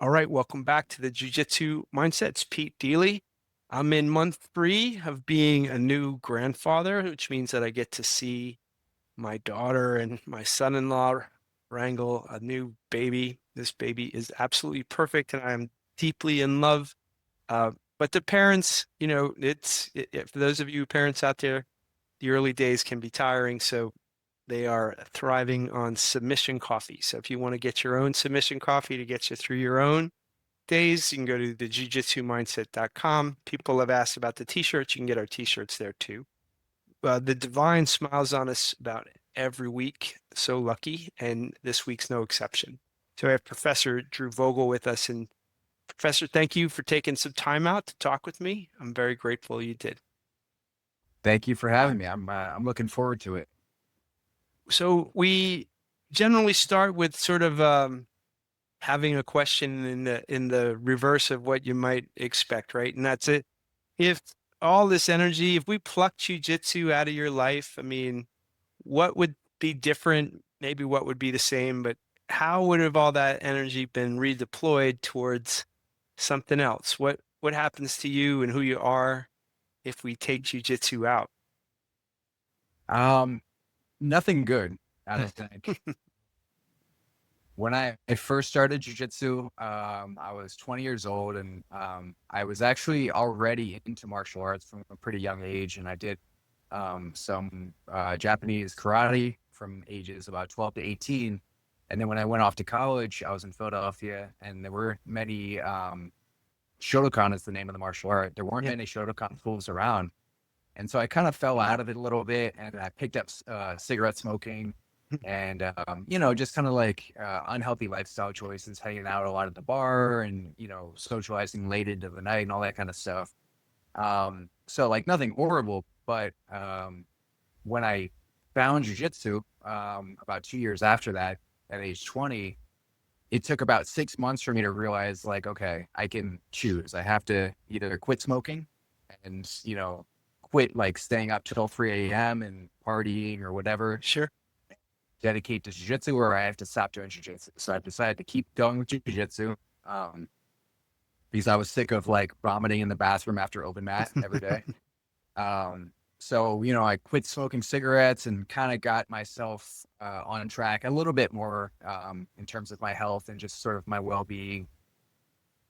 All right, welcome back to the Jiu-Jitsu Mindsets. Pete Deeley. I'm in month 3 of being a new grandfather, which means that I get to see my daughter and my son-in-law wrangle a new baby. This baby is absolutely perfect, and I am deeply in love. Uh, but the parents, for those of you parents out there, the early days can be tiring, so they are thriving on submission coffee. So if you want to get your own submission coffee to get you through your own days, you can go to the jiu-jitsu-mindset.com. People have asked about the t-shirts. You can get our t-shirts there too. The Divine smiles on us about every week. So lucky, and this week's no exception. So I have Professor Drew Vogel with us. And Professor, thank you for taking some time out to talk with me. I'm very grateful you did. Thank you for having me. I'm looking forward to it. So we generally start with sort of having a question in the reverse of what you might expect, right? And that's it. If all this energy, if we plucked jujitsu out of your life, I mean, what would be different? Maybe what would be the same, but how would have all that energy been redeployed towards something else? What happens to you and who you are if we take jujitsu out? Um, Nothing good, I don't think. When I first started jujitsu, I was 20 years old, and I was actually already into martial arts from a pretty young age, and I did some Japanese karate from ages about 12 to 18. And then when I went off to college, I was in Philadelphia, and there were many Shotokan is the name of the martial art. There weren't Yeah. many Shotokan schools around. And so I kind of fell out of it a little bit, and I picked up cigarette smoking and, just kind of like unhealthy lifestyle choices, hanging out a lot at the bar and, socializing late into the night and all that kind of stuff. So like nothing horrible, but when I found jujitsu about 2 years after that, at age 20, it took about 6 months for me to realize like, okay, I can choose. I have to either quit smoking and, quit like staying up till 3 a.m. and partying or whatever, Sure. dedicate to jiu-jitsu, or I have to stop doing jiu-jitsu. So I decided to keep going with jiu-jitsu um, because I was sick of like vomiting in the bathroom after open mat every day. So, I quit smoking cigarettes and kind of got myself on track a little bit more in terms of my health and just sort of my well-being.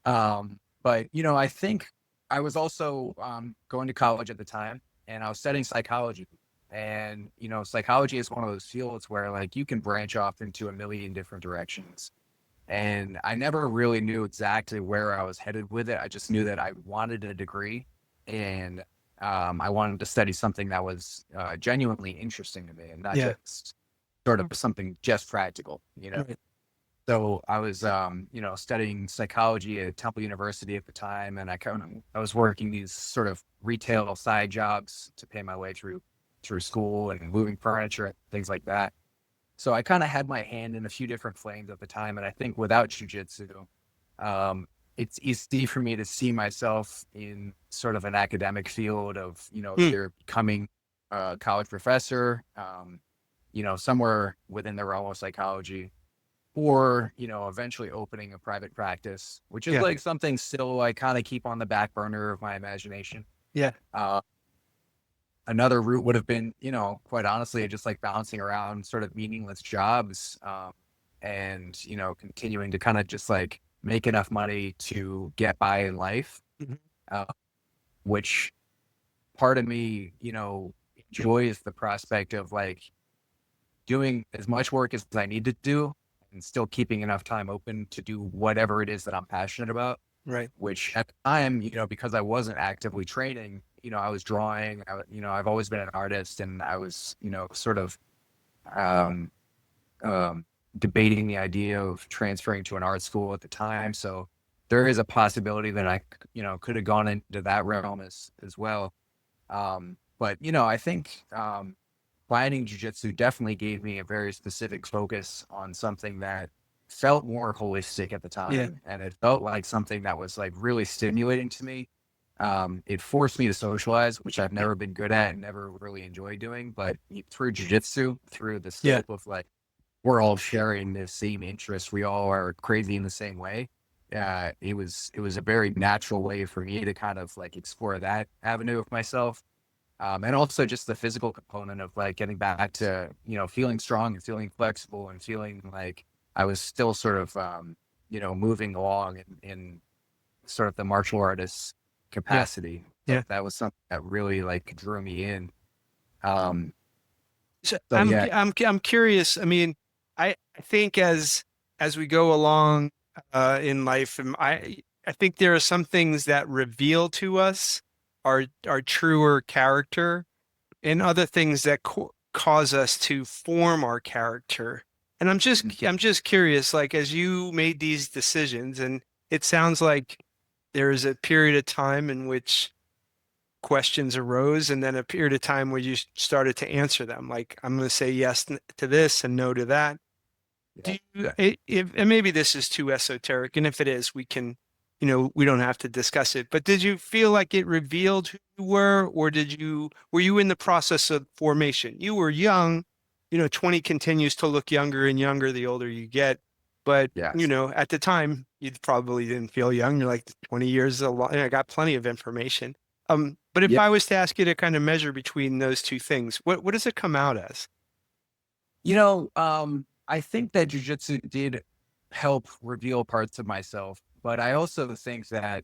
But, I think I was also going to college at the time, and I was studying psychology. And, psychology is one of those fields where like you can branch off into a million different directions. And I never really knew exactly where I was headed with it. I just knew that I wanted a degree, and I wanted to study something that was genuinely interesting to me and not Yeah. just sort of something just practical. Right. So I was, studying psychology at Temple University at the time, and I was working these sort of retail side jobs to pay my way through school and moving furniture and things like that. So I kind of had my hand in a few different flames at the time, and I think without jujitsu, it's easy for me to see myself in sort of an academic field of, Hmm. either becoming a college professor, somewhere within the realm of psychology, or, eventually opening a private practice, which is Yeah. like something still I kind of keep on the back burner of my imagination. Yeah. Uh, Another route would have been, quite honestly, just like bouncing around sort of meaningless jobs, and, continuing to kind of just like make enough money to get by in life, Mhm. uh, which part of me, enjoys the prospect of like doing as much work as I need to do and still keeping enough time open to do whatever it is that I'm passionate about. Right. Which at the time, because I wasn't actively training, I was drawing. I've always been an artist, and I was, sort of um, um, debating the idea of transferring to an art school at the time. So there is a possibility that I, could have gone into that realm as well. But I think finding jujitsu definitely gave me a very specific focus on something that felt more holistic at the Yeah. time, and it felt like something that was like really stimulating to me. It forced me to socialize, which I've never been good at and never really enjoyed doing. But through jujitsu, through the Yeah. scope of like we're all sharing the same interest, we all are crazy in the same way. it was a very natural way for me to kind of like explore that avenue of myself. And also just the physical component of like getting back to, feeling strong and feeling flexible and feeling like I was still sort of, moving along in sort of the martial artist Yeah. capacity. So Yeah. that was something that really like drew me in. Um, So so yeah, I'm curious. I mean, I think as we go along in life, I think there are some things that reveal to us our truer character, and other things that cause us to form our character. And I'm just curious, like as you made these decisions, and it sounds like there is a period of time in which questions arose, and then a period of time where you started to answer them. Like, I'm going to say yes to this and no to that. yeah, Do you, if, and maybe this is too esoteric, and if it is, we can, we don't have to discuss it, but did you feel like it revealed who you were, or were you in the process of formation? You were young, 20 continues to look younger and younger the older you get. But, yes, at the time, you probably didn't feel young. You're like 20 years is a lot. I got plenty of information. But if yeah. I was to ask you to kind of measure between those two things, what does it come out as? I think that jujitsu did help reveal parts of myself, but I also think that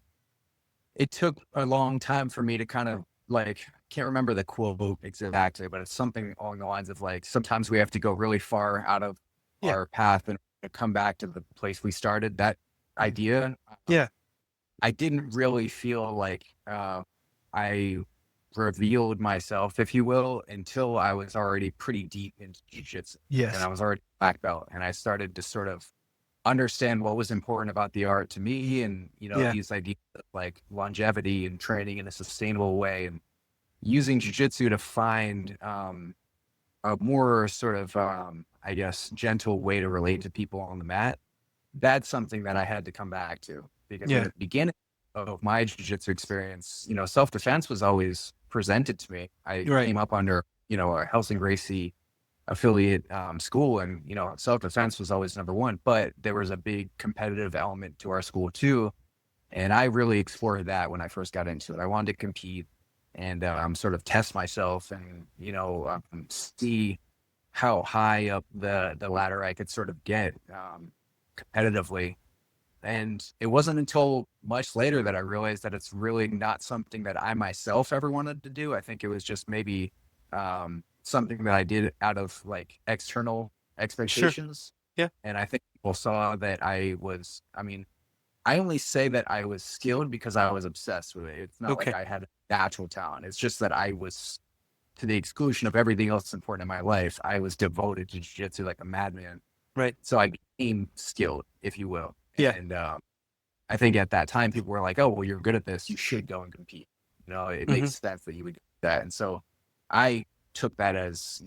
it took a long time for me to kind of like, can't remember the quote exactly, but it's something along the lines of like, sometimes we have to go really far out of Yeah. our path and come back to the place we started. That idea, Yeah. I didn't really feel like I revealed myself, if you will, until I was already pretty deep into jiu-jitsu and Yes. I was already black belt and I started to sort of understand what was important about the art to me and, Yeah. these ideas of like longevity and training in a sustainable way and using jiu-jitsu to find a more sort of, I guess, gentle way to relate to people on the mat. That's something that I had to come back to because in Yeah. the beginning of my jiu-jitsu experience, self-defense was always presented to me. I Right. came up under, a Helsing Gracie affiliate school and, self-defense was always number one, but there was a big competitive element to our school too. And I really explored that when I first got into it. I wanted to compete and sort of test myself and, see how high up the ladder I could sort of get competitively. And it wasn't until much later that I realized that it's really not something that I myself ever wanted to do. I think it was just maybe something that I did out of like external Sure. expectations. Yeah. And I think people saw that I only say that I was skilled because I was obsessed with it. It's not like Okay. I had a natural talent. It's just that I was, to the exclusion of everything else that's important in my life, I was devoted to jiu-jitsu like a madman. Right. So I became skilled, if you will. Yeah. And I think at that time, people were like, oh, well, you're good at this. You should go and compete. It Hmm. makes sense that you would do that. And so I took that as,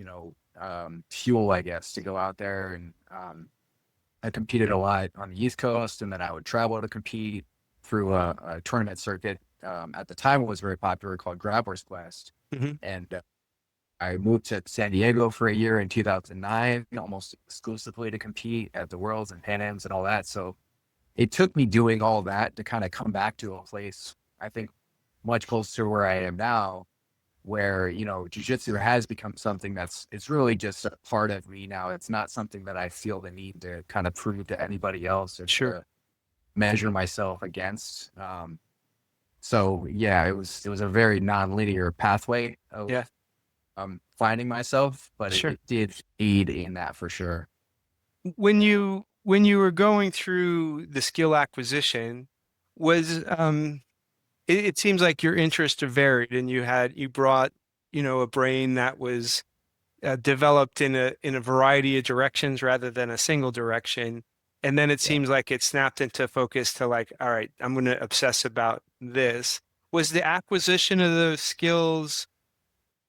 fuel, I guess, to go out there. And I competed a lot on the East Coast. And then I would travel to compete through a tournament circuit. At the time, it was very popular called Grappler's Quest. Hmm. And I moved to San Diego for a year in 2009, almost exclusively to compete at the Worlds and Pan Ams and all that. So it took me doing all that to kind of come back to a place, I think, much closer to where I am now, where, jujitsu has become something it's really just a part of me now. It's not something that I feel the need to kind of prove to anybody else or Sure. to measure myself against. So yeah, it was a very non-linear pathway of Yeah. finding myself, but it, Sure. it did aid in that for sure. When you were going through the skill acquisition, was it seems like your interests are varied, and you brought, a brain that was developed in a variety of directions rather than a single direction. And then it Yeah. seems like it snapped into focus to like, all right, I'm going to obsess about this. Was the acquisition of those skills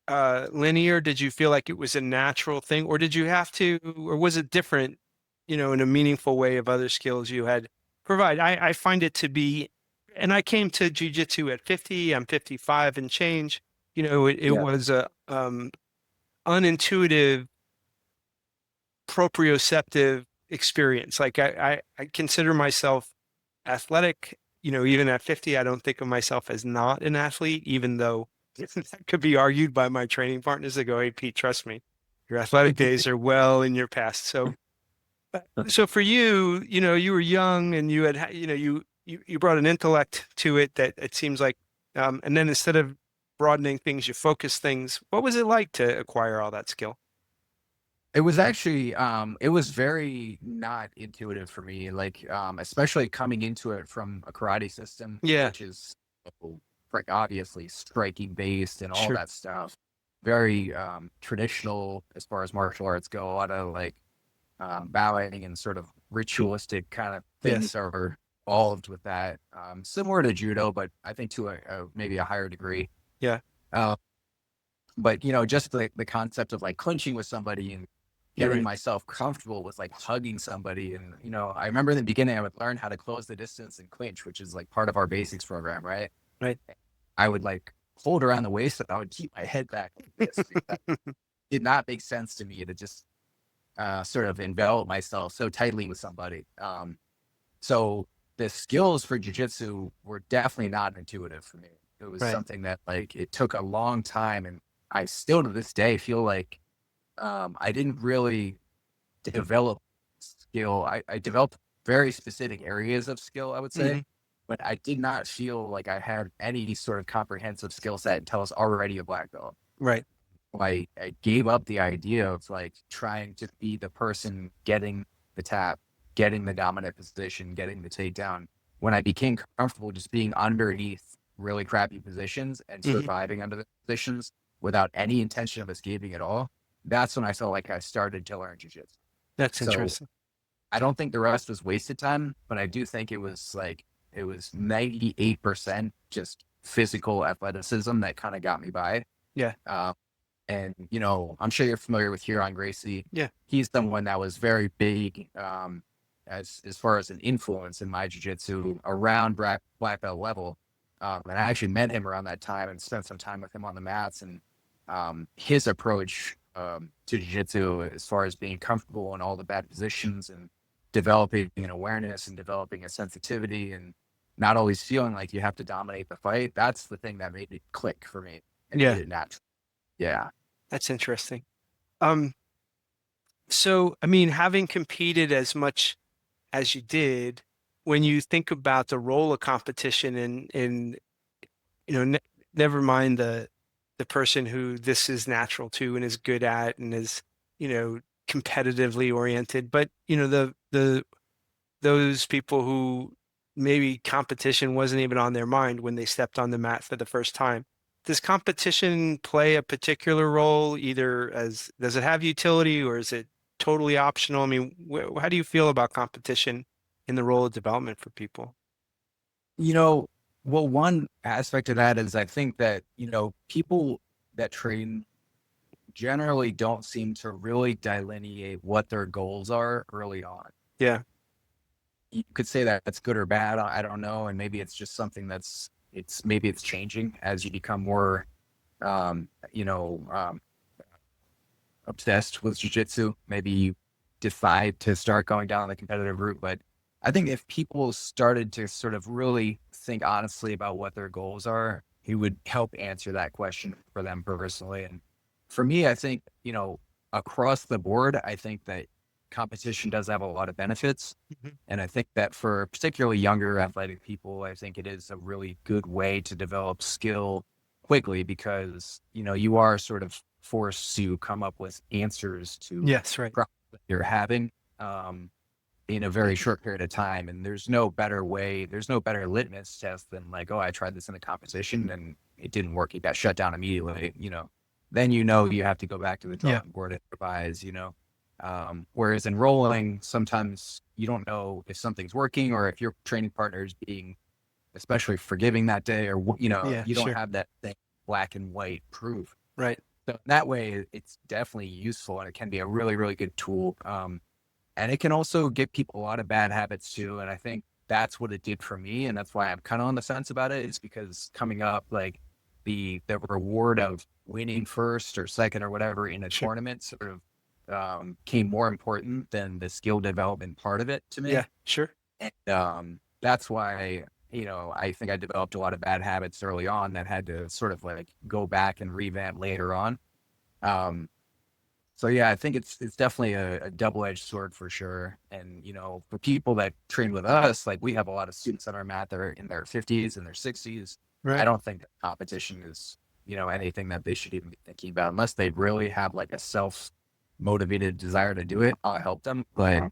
linear? Did you feel like it was a natural thing, or did you have to, or was it different, in a meaningful way of other skills you had provide? I find it to be, and I came to jujitsu at 50, I'm 55 and change. It Yeah. was a unintuitive proprioceptive experience. Like I consider myself athletic. Even at 50, I don't think of myself as not an athlete, even though that could be argued by my training partners that go, "Hey, Pete, trust me, your athletic days are well in your past." So for you, you were young and you had, you brought an intellect to it that it seems like, and then instead of broadening things, you focus things. What was it like to acquire all that skill? It was actually, it was very not intuitive for me, like, especially coming into it from a karate system, Yeah, which is obviously striking based and all sure. that stuff. Very traditional as far as martial arts go. A lot of like bowing and sort of ritualistic kind of things Yes. are involved with that. Similar to judo, but I think to maybe a higher degree. Yeah. Uh, but just the concept of like clinching with somebody and You're getting right. myself comfortable with like hugging somebody. And, I remember in the beginning, I would learn how to close the distance and clinch, which is like part of our basics program, right? Right. I would like hold around the waist and I would keep my head back like this. Because that did not make sense to me to just sort of envelop myself so tightly with somebody. So the skills for jujitsu were definitely not intuitive for me. It was Right. something that like it took a long time, and I still to this day feel like I didn't really develop skill. I developed very specific areas of skill, I would say, Hmm. but I did not feel like I had any sort of comprehensive skill set until I was already a black belt. Right. I gave up the idea of like trying to be the person getting the tap, getting the dominant position, getting the takedown. When I became comfortable just being underneath really crappy positions and Hmm. surviving under the positions without any intention of escaping at all, that's when I felt like I started to learn jujitsu. That's So interesting. I don't think the rest was wasted time, but I do think it was 98% just physical athleticism that kind of got me by. Yeah. Um, and, I'm sure you're familiar with Huron Gracie. Yeah. He's someone that was very big as far as an influence in my jiu-jitsu around black belt level. And I actually met him around that time and spent some time with him on the mats. And his approach to jiu-jitsu as far as being comfortable in all the bad positions and developing an awareness and developing a sensitivity and not always feeling like you have to dominate the fight, that's the thing that made it click for me and made Yeah. it natural. Yeah. That's interesting. Um, so I mean, having competed as much as you did, when you think about the role of competition in ne never mind the person who this is natural to and is good at and is, you know, competitively oriented, but the those people who maybe competition wasn't even on their mind when they stepped on the mat for the first time. Does competition play a particular role, either as does it have utility or is it totally optional? I mean, how do you feel about competition in the role of development for people? You know, well, one aspect of that is I think that, people that train generally don't seem to really delineate what their goals are early on. Yeah, You could say that that's good or bad. I don't know. And maybe it's just something maybe it's changing as you become more, um, you know, um, obsessed with jujitsu. Maybe you decide to start going down the competitive route. But I think if people started to sort of really think honestly about what their goals are, it would help answer that question for them personally. And for me, I think, across the board, I think that competition does have a lot of benefits. mhm, And I think that for particularly younger athletic people, I think it is a really good way to develop skill quickly because, you are sort of forced to come up with answers to yes, right. problems that you're having in a very short period of time. And there's no better litmus test than like, oh, I tried this in a competition and it didn't work. It got shut down immediately, then you have to go back to the Yeah, drawing board and revise, whereas in rolling, sometimes you don't know if something's working or if your training partner is being especially forgiving that day or, yeah, you don't sure, have that thing black and white proof. right. So in that way, it's definitely useful and it can be a really, really good tool. And it can also get people a lot of bad habits too. And I think that's what it did for me. And that's why I'm kind of on the fence about it is because coming up, like the reward of winning first or second or whatever in a Sure. tournament sort of came more important than the skill development part of it to me. Yeah, sure. And that's why, I think I developed a lot of bad habits early on that had to sort of like go back and revamp later on. Um, so yeah, I think it's definitely a double-edged sword for sure. And for people that train with us, like we have a lot of students on our mat that are in their 50s and their 60s. I Right. don't think that competition is, anything that they should even be thinking about unless they really have like a self-motivated desire to do it. I'll help them, but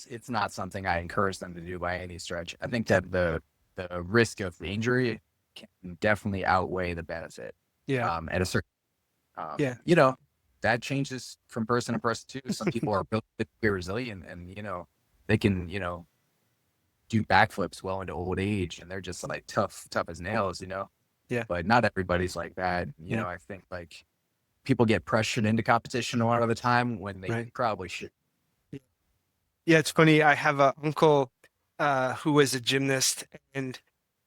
it's not something I encourage them to do by any stretch. I think that the risk of injury can definitely outweigh the benefit. Yeah. At a certain, Yeah. that changes from person to person too. Some people are built to be resilient, and they can do backflips well into old age, and they're just like tough as nails. Yeah. But not everybody's like that. Yeah. I think like people get pressured into competition a lot of the time when they Right. probably should. Yeah, it's funny. I have a uncle who was a gymnast, and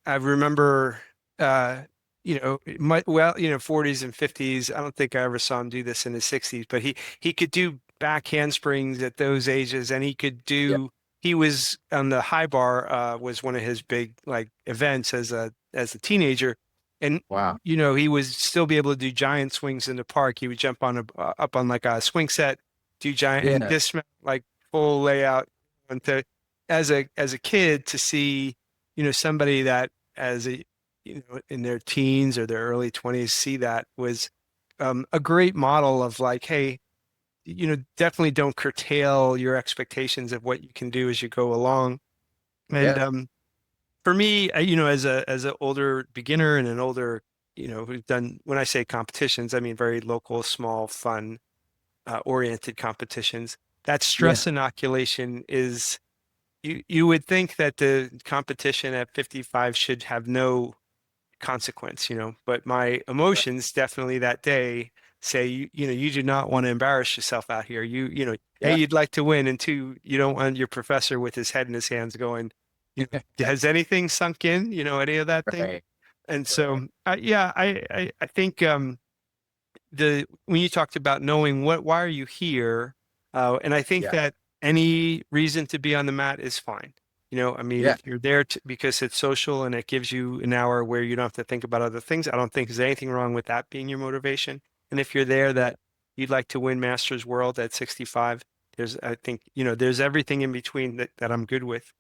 I remember, well, 40s and 50s. I don't think I ever saw him do this in his 60s, but he could do back handsprings at those ages, and he could Yeah. do. He was on the high bar, was one of his big like events as a teenager, and Wow. he would still be able to do giant swings in the park. He would jump on up on like a swing set, do giant and Yeah. dismount like full layout. And to as a kid to see, somebody that as a in their teens or their early 20s see that was a great model of like, hey, definitely don't curtail your expectations of what you can do as you go along. And Yeah. for me, as an older beginner and an older, who've done, when I say competitions, I mean very local, small, fun, oriented competitions. That Yeah. stress inoculation is, you would think that the competition at 55 should have no consequence, but my emotions definitely that day say, you do not want to embarrass yourself out here. A, Yeah. you'd like to win, and two, you don't want your professor with his head in his hands going, has anything sunk in, any of that thing? Right. And Right. so, yeah, I think the when you talked about knowing why are you here, and I think Yeah. that any reason to be on the mat is fine. I mean, Yeah. if you're there because it's social and it gives you an hour where you don't have to think about other things, I don't think there's anything wrong with that being your motivation. And if you're there that you'd like to win Masters World at 65, I think, there's everything in between that I'm good with.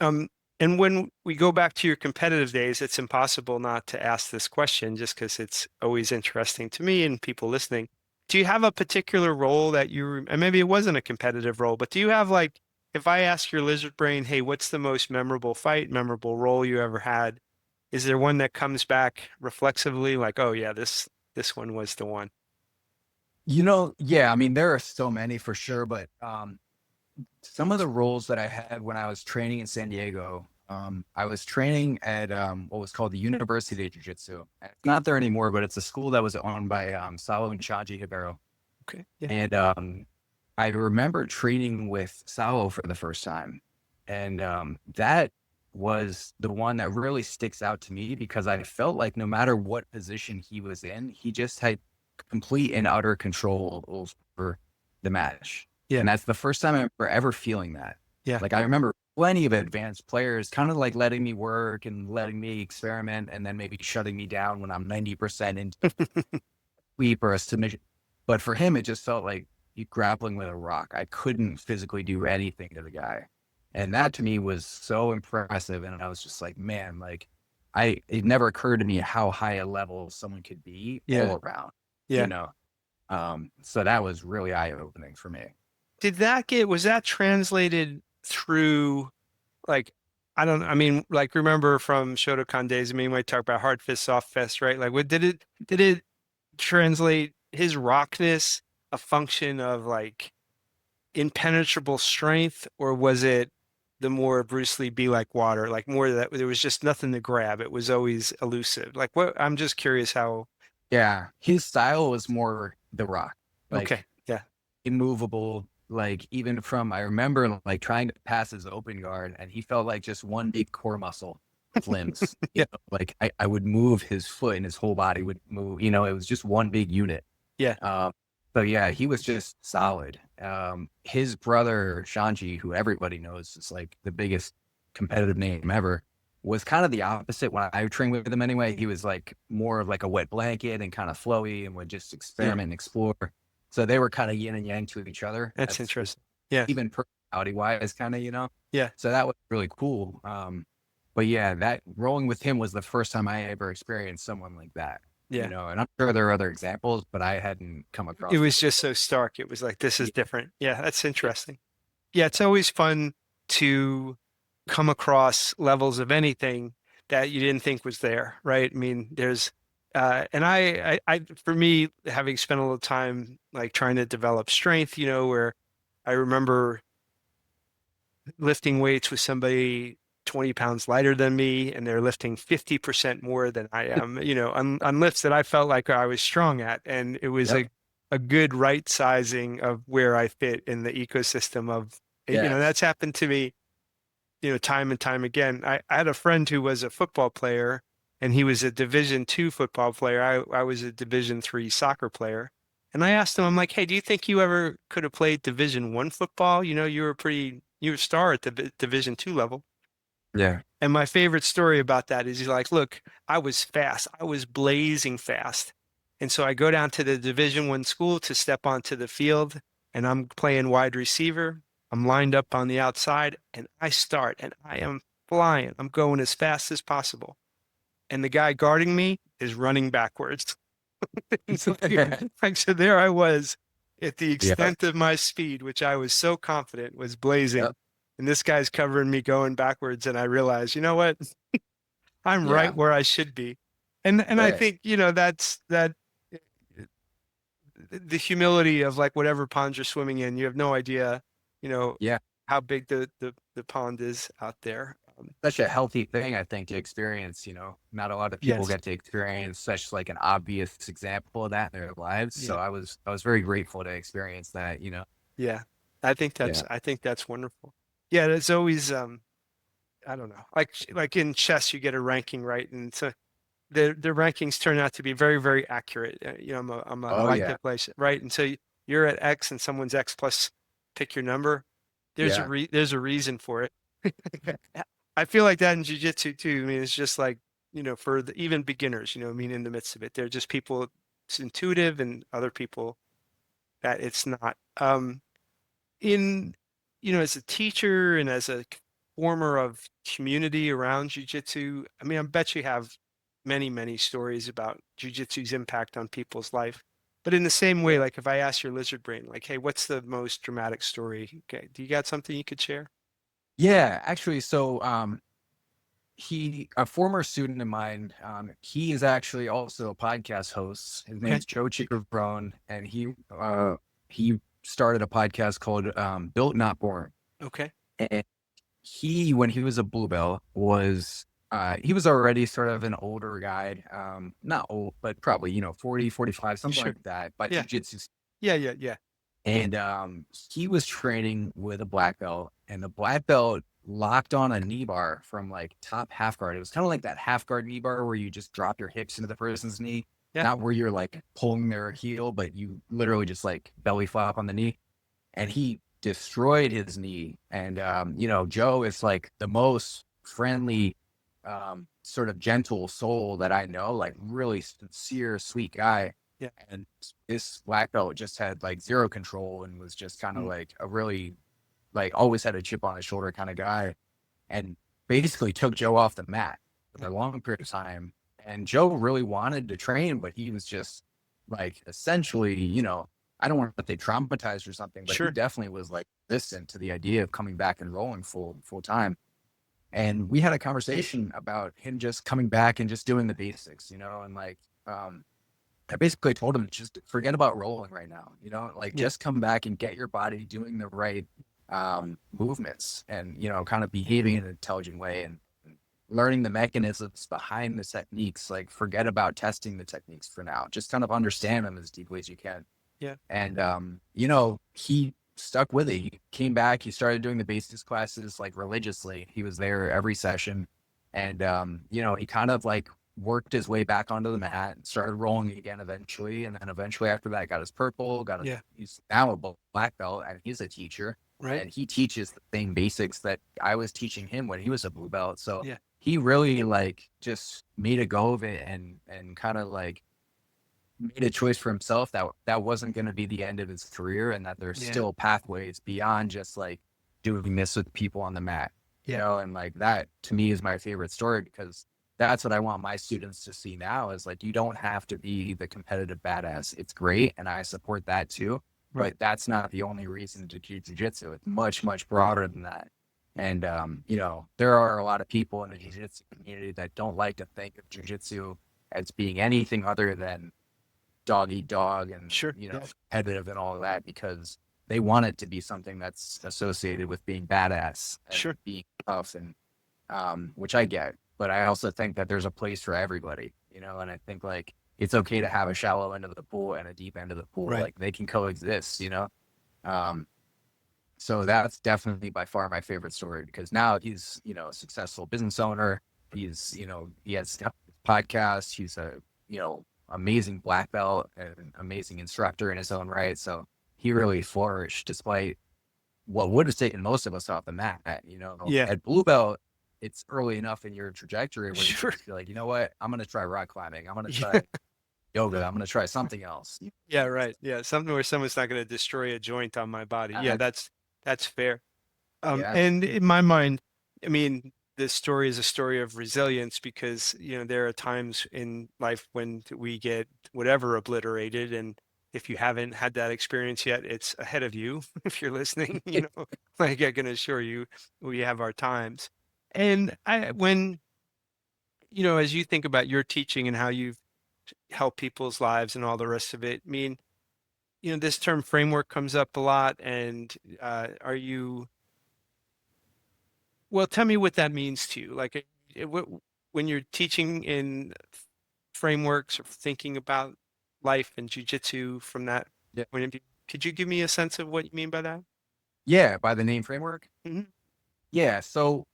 Um, and when we go back to your competitive days, it's impossible not to ask this question just because it's always interesting to me and people listening. Do you have a particular role that and maybe it wasn't a competitive role, but do you have like, if I ask your lizard brain, hey, what's the most memorable fight, memorable role you ever had? Is there one that comes back reflexively like, oh yeah, this one was the one? Yeah, I mean, there are so many for sure, but some of the roles that I had when I was training in San Diego, I was training at what was called the University of Jiu-Jitsu. It's not there anymore, but it's a school that was owned by Salo and Shaji Hibero. Okay. Yeah. And I remember training with Salo for the first time. And that was the one that really sticks out to me because I felt like no matter what position he was in, he just had complete and utter control over the match. Yeah. And that's the first time I remember ever feeling that. Yeah. Like I remember plenty of advanced players kind of like letting me work and letting me experiment and then maybe shutting me down when I'm 90% into sweep or a submission. But for him, it just felt like you grappling with a rock. I couldn't physically do anything to the guy. And that to me was so impressive. And I was just like, man, like it never occurred to me how high a level someone could be Yeah. all around, you Yeah. know? So that was really eye opening for me. Was that translated through like, I mean, like remember from Shotokan days, I mean, we talk about hard fist, soft fist, right? Like did it translate his rockness a function of like impenetrable strength, or was it the more Bruce Lee be like water, like more that there was just nothing to grab. It was always elusive. Like what, I'm just curious how, Yeah. His style was more the rock, okay. like Yeah. immovable. Like even from, I remember like trying to pass his open guard and he felt like just one big core muscle of limbs. Yeah. Like I would move his foot and his whole body would move, it was just one big unit. Yeah. Um, so yeah, he was just solid. His brother Shanji, who everybody knows is like the biggest competitive name ever, was kind of the opposite when I trained with him anyway. He was like more of like a wet blanket and kind of flowy and would just Yeah. experiment and explore. So they were kind of yin and yang to each other. That's That's just interesting. Yeah. even personality wise, kind of, Yeah. So that was really cool. But yeah, that rolling with him was the first time I ever experienced someone like that, Yeah. and I'm sure there are other examples, but I hadn't come It across was them. just so stark. It was like, this is Yeah. different. Yeah, that's Yeah. interesting. Yeah, it's always fun to come across levels of anything that you didn't think was there, right? I mean, there's and for me, having spent a little time like trying to develop strength, where I remember lifting weights with somebody 20 pounds lighter than me, and they're lifting 50% more than I am, on lifts that I felt like I was strong at. And it was Yep. a good right sizing of where I fit in the ecosystem of, Yes. that's happened to me, time and time again. I had a friend who was a football player, and he was a Division II football player. I was a Division III soccer player. And I asked him, I'm like, hey, do you think you ever could have played Division I football? You were a star at the Division II level. Yeah. And my favorite story about that is he's like, look, I was fast. I was blazing fast. And so I go down to the Division I school to step onto the field, and I'm playing wide receiver. I'm lined up on the outside, and I start, and I am flying. I'm going as fast as possible. And the guy guarding me is running backwards. Like, so there I was at the Yeah. extent of my speed, which I was so confident was blazing. Yep. And this guy's covering me going backwards. And I realized, you know what? I'm right Yeah. where I should be. And I Right. think, that's the humility of like whatever pond you're swimming in, you have no idea, you know, Yeah. how big the pond is out there. Such a healthy thing, I think, to experience, not a lot of people Yes. get to experience such like an obvious example of that in their lives. So Yeah. I was very grateful to experience that. Yeah. I think that's wonderful. Yeah, there's always I don't know. Like in chess, you get a ranking, right? And so the rankings turn out to be very, very accurate. I Oh like yeah. to place it, right? And so you're at X and someone's X plus, pick your number. Yeah. There's a reason for it. I feel like that in jiu-jitsu too. I mean, it's just like, for even beginners, I mean, in the midst of it, they're just people, it's intuitive, and other people that it's not. In, as a teacher and as a former of community around jujitsu, I mean, I bet you have many, many stories about jujitsu's impact on people's life. But in the same way, like if I ask your lizard brain, like, hey, what's the most dramatic story? Okay, do you got something you could share? Yeah, actually, so a former student of mine, he is actually also a podcast host. His Okay, name's Joe Chicabrone, and he started a podcast called Built Not Born. okay, And when he was a blue belt, he was already sort of an older guy, not old, but probably 40, 45, something sure, like that, but yeah, jujitsu. yeah, yeah, yeah, And he was training with a black belt, and the black belt locked on a knee bar from like top half guard. It was kind of like that half guard knee bar where you just drop your hips into the person's knee, yeah, not where you're like pulling their heel, but you literally just like belly flop on the knee. And he destroyed his knee. And Joe is like the most friendly, sort of gentle soul that I know, like really sincere, sweet guy. yeah, And this black belt just had like zero control and was just kind of mm, like a really like always had a chip on his shoulder kind of guy, and basically took Joe off the mat yeah, for a long period of time. And Joe really wanted to train, but he was just like essentially, I don't want to say traumatized or something, but he sure, definitely was like resistant to the idea of coming back and rolling full time. And we had a conversation about him just coming back and just doing the basics, and like I basically told him just forget about rolling right now, like yeah, just come back and get your body doing the right movements and, kind of behaving in an intelligent way and learning the mechanisms behind the techniques. Like forget about testing the techniques for now, just kind of understand them as deeply as you can. yeah, And, he stuck with it. He came back, he started doing the basics classes like religiously. He was there every session. And, he kind of like worked his way back onto the mat and started rolling again eventually. And then eventually after that, got his purple, yeah, he's now a black belt and he's a teacher. Right. and he teaches the same basics that I was teaching him when he was a blue belt. So Yeah. he really like just made a go of it and kind of like made a choice for himself that that wasn't going to be the end of his career, and that there's Yeah. still pathways beyond just like doing this with people on the mat, you Yeah. know. And like that to me is my favorite story, because that's what I want my students to see now is like, you don't have to be the competitive badass. It's great, and I support that too, Right. but that's not the only reason to do jiu-jitsu. It's much, much broader than that. And you know, there are a lot of people in the jiu-jitsu community that don't like to think of jiu-jitsu as being anything other than dog eat dog and, Sure. you know, Yeah. competitive and all of that, because they want it to be something that's associated with being badass and Sure. being tough, and which I get. But I also think that there's a place for everybody, you know. And I think like it's okay to have a shallow end of the pool and a deep end of the pool. Right. Like they can coexist, you know. um so that's definitely by far my favorite story, because now he's, you know, a successful business owner. He's, you know, he has a podcast. He's a, you know, amazing black belt and an amazing instructor in his own right. So he really flourished despite what would have taken most of us off the mat. You know, Yeah. at blue belt, it's early enough in your trajectory where you can Sure. just be like, you know what, I'm going to try rock climbing. I'm going to Yeah. try yoga. I'm going to try something else. Yeah. Right. Yeah. Something where someone's not going to destroy a joint on my body. Yeah. Uh, That's fair. yeah. And in my mind, I mean, this story is a story of resilience because, you know, there are times in life when we get whatever obliterated. And if you haven't had that experience yet, it's ahead of you. If you're listening, you know, like I can assure you, we have our times. And when, you know, as you think about your teaching and how you've helped people's lives and all the rest of it, I mean, you know, this term framework comes up a lot. And are you, well, tell me what that means to you. Like, when you're teaching in frameworks or thinking about life and jujitsu from that Yeah. point of view, could you give me a sense of what you mean by that? Yeah. By the name framework. Hmm. Yeah. So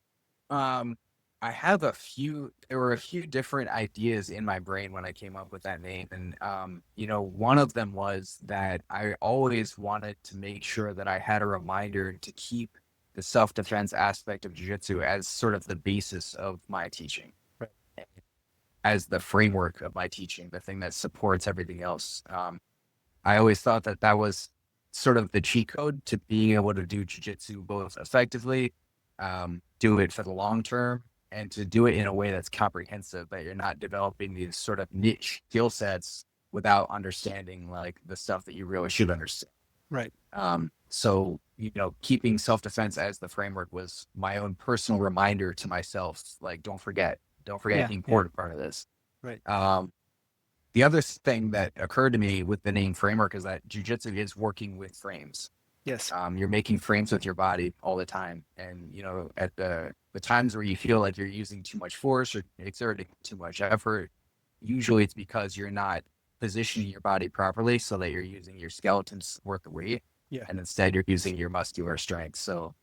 Um, I have a few, there were a few different ideas in my brain when I came up with that name. And, you know, one of them was that I always wanted to make sure that I had a reminder to keep the self-defense aspect of jiu-jitsu as sort of the basis of my teaching, Right. as the framework of my teaching, the thing that supports everything else. I always thought that that was sort of the cheat code to being able to do jiu-jitsu both effectively, do it for the long term, and to do it in a way that's comprehensive, that you're not developing these sort of niche skill sets without understanding like the stuff that you really should understand. Right. So, you know, keeping self-defense as the framework was my own personal reminder to myself, like, don't forget Yeah. the Yeah. important part of this. Right. The other thing that occurred to me with the name framework is that jujitsu is working with frames. Yes. You're making frames with your body all the time. And, you know, at the times where you feel like you're using too much force or exerting too much effort, usually it's because you're not positioning your body properly so that you're using your skeleton's worth of weight. Yeah. And instead you're using your muscular strength. So,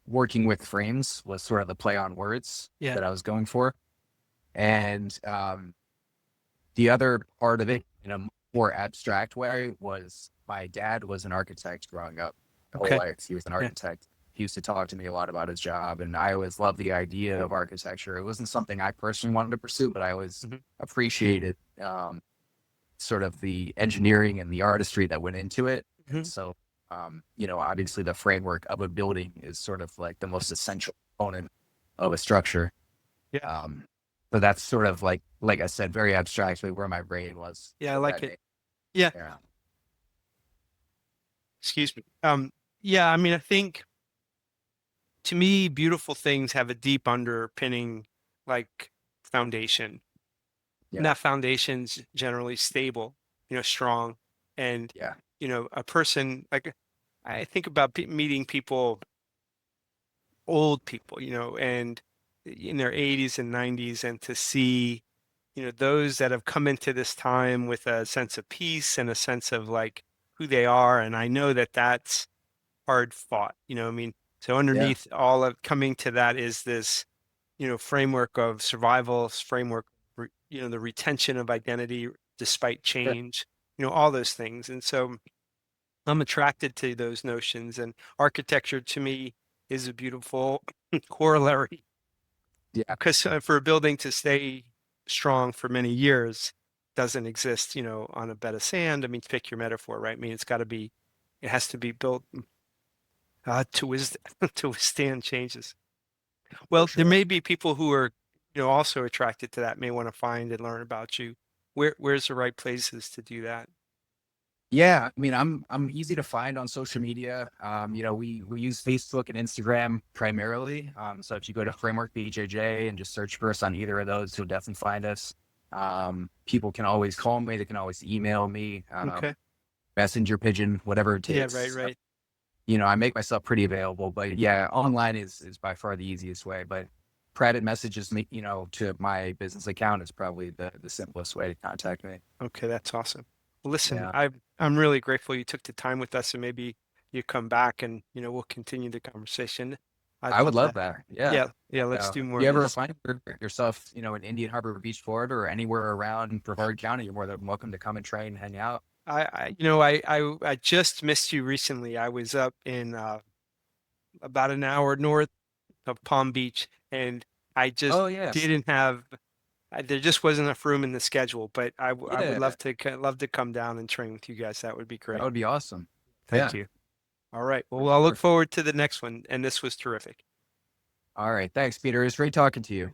working with frames was sort of the play on words Yeah. that I was going for. And, the other part of it, in a more abstract way, was my dad was an architect growing up. My whole Okay. life, he was an Yeah. architect. He used to talk to me a lot about his job, and I always loved the idea of architecture. It wasn't something I personally wanted to pursue, but I always Hmm. appreciated sort of the engineering and the artistry that went into it. And Hmm. so, you know, obviously the framework of a building is sort of like the most essential component of a structure. Yeah. Um, so that's sort of like I said, very abstractly where my brain was Yeah. I with like that it. name. Yeah. Yeah. Excuse me. Yeah. I mean, I think to me, beautiful things have a deep underpinning, like foundation. And Yeah. that foundation's generally stable, you know, strong. And, Yeah. you know, a person like I think about meeting people, old people, you know, and in their 80s and 90s, and to see, you know, those that have come into this time with a sense of peace and a sense of like who they are. And I know that that's hard fought, you know, I mean, so Yeah. underneath all of coming to that is this, you know, framework of survival, framework, you know, the retention of identity despite Sure. change, you know, all those things. And so I'm attracted to those notions, and architecture to me is a beautiful corollary Yeah, because for a building to stay strong for many years doesn't exist, on a bed of sand. I mean, pick your metaphor, right? I mean, it has to be built to withstand changes. for Well, there sure. may be people who are, also attracted to that, may want to find and learn about you. Where's the right places to do that? Yeah, I mean, I'm easy to find on social media. We use Facebook and Instagram primarily. So if you go to Framework BJJ and just search for us on either of those, you'll definitely find us. People can always call me. They can always email me, Okay. messenger pigeon, whatever it Yeah, right, takes. right. I make myself pretty available. But yeah, online is by far the easiest way. But private messages, to my business account is probably the simplest way to contact me. Okay, that's awesome. Well, listen, Yeah, I'm really grateful you took the time with us, and maybe you come back and we'll continue the conversation. I'd I would love love that. that. Yeah. Yeah, yeah, let's do If more you of ever this. find yourself, in Indian Harbor Beach, Florida, or anywhere around Brevard County, you're more than welcome to come and train and hang out. I just missed you recently. I was up in about an hour north of Palm Beach, and I just Oh yes, didn't have. There just wasn't enough room in the schedule, but I would yeah, love to come down and train with you guys. That would be that great. would be awesome. Thank Yeah, you. All right. for Well, I'll look sure. forward to the next one, and this was terrific. All right, thanks, Peter. It was great talking to you.